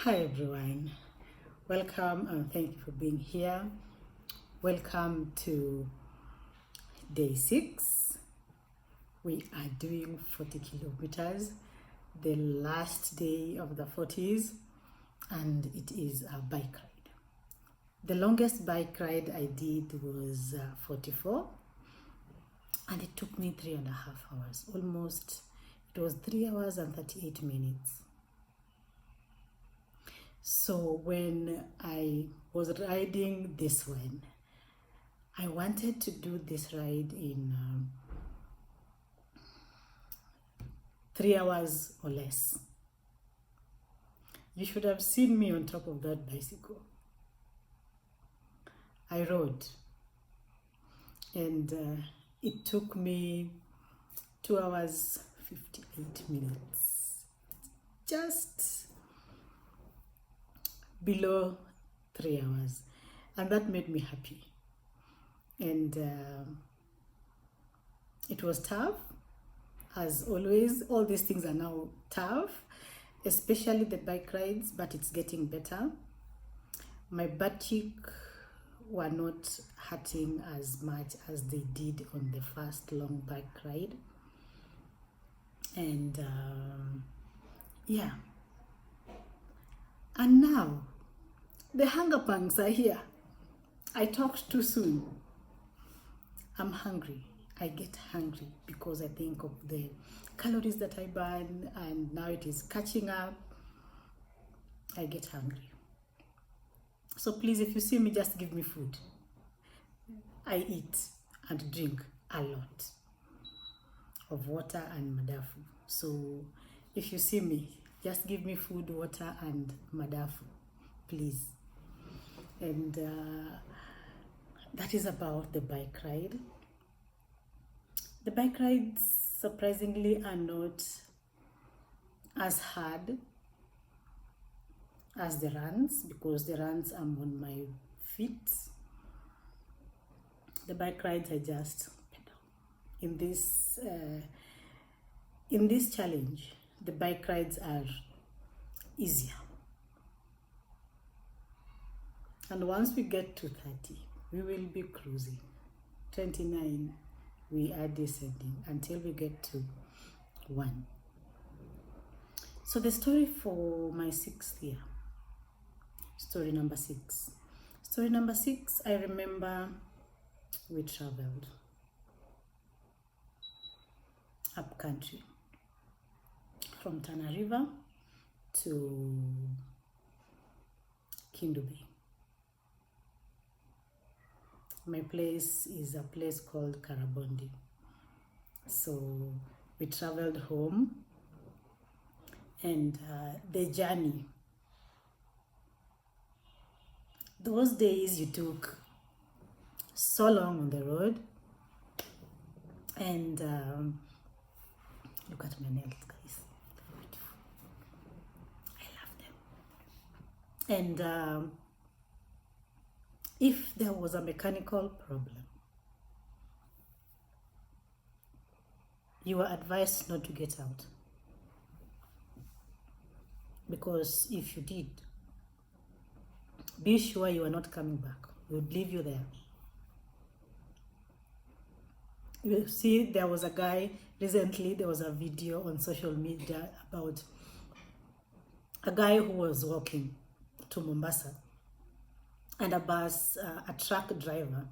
Hi everyone, welcome and thank you for being here. Welcome to day 6. We are doing 40 kilometers, the last day of the 40s, and it is a bike ride. The longest bike ride I did was 44, and it took me 3.5 hours, almost. It was 3 hours and 38 minutes. So when I was riding this one, I wanted to do this ride in 3 hours or less. You should have seen me on top of that bicycle. I rode, and it took me 2 hours 58 minutes, just below 3 hours, and that made me happy. And it was tough, as always. All these things are now tough, especially the bike rides, but it's getting better. My butt cheek were not hurting as much as they did on the first long bike ride. And yeah, and now the hunger pangs are here. I talked too soon. I'm hungry. I get hungry because I think of the calories that I burn, and now it is catching up. I get hungry. So please, if you see me, just give me food. I eat and drink a lot of water and madafu. So if you see me, just give me food, water, and madafu, please. And that is about the bike ride. The bike rides, surprisingly, are not as hard as the runs, because the runs I'm on my feet. The bike rides I just pedal. In this challenge, the bike rides are easier. And once we get to 30, we will be cruising. 29, we are descending until we get to 1. So the story for my 6th year, story number 6. Story number 6, I remember we traveled up country from Tana River to Kindu Bay. My place is a place called Karabondi. So we traveled home, and the journey, those days you took so long on the road. And look at my nails, guys. They're beautiful. I love them. And if there was a mechanical problem, you were advised not to get out, because if you did, be sure you are not coming back. We would leave you there. You see, there was a guy recently, there was a video on social media about a guy who was walking to Mombasa, and a truck driver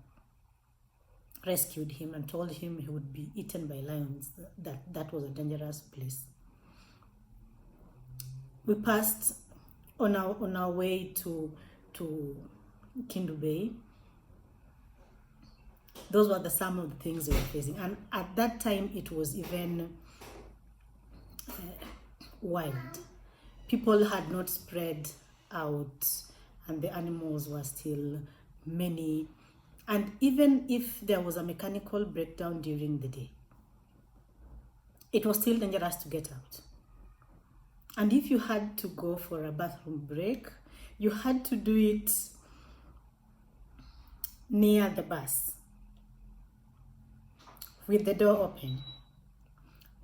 rescued him and told him he would be eaten by lions. That was a dangerous place. We passed on our way to Kindu Bay. Those were some of the things we were facing, and at that time it was even wild. People had not spread out, and the animals were still many. And even if there was a mechanical breakdown during the day, it was still dangerous to get out. And if you had to go for a bathroom break, you had to do it near the bus with the door open.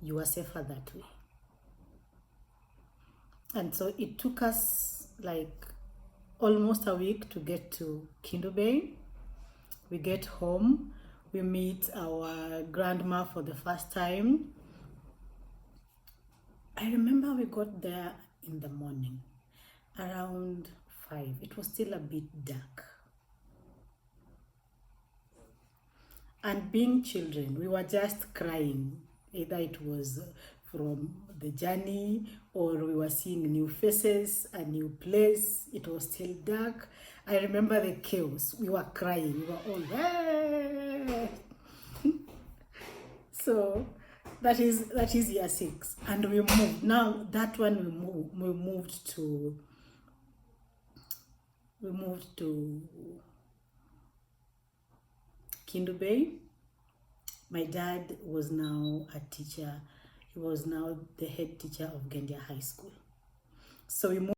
You were safer that way. And so it took us like almost a week to get to Kindu Bay. We get home, we meet our grandma for the first time. I remember we got there in the morning, around 5. It was still a bit dark. And being children, we were just crying. Either it was from the journey or we were seeing new faces, a new place. It was still dark. I remember the chaos. We were crying. We were all, "Hey!" So that is year 6. And we moved. Now that one we moved to Kindu Bay. My dad was now a teacher. He was now the head teacher of Gendia High School. So we moved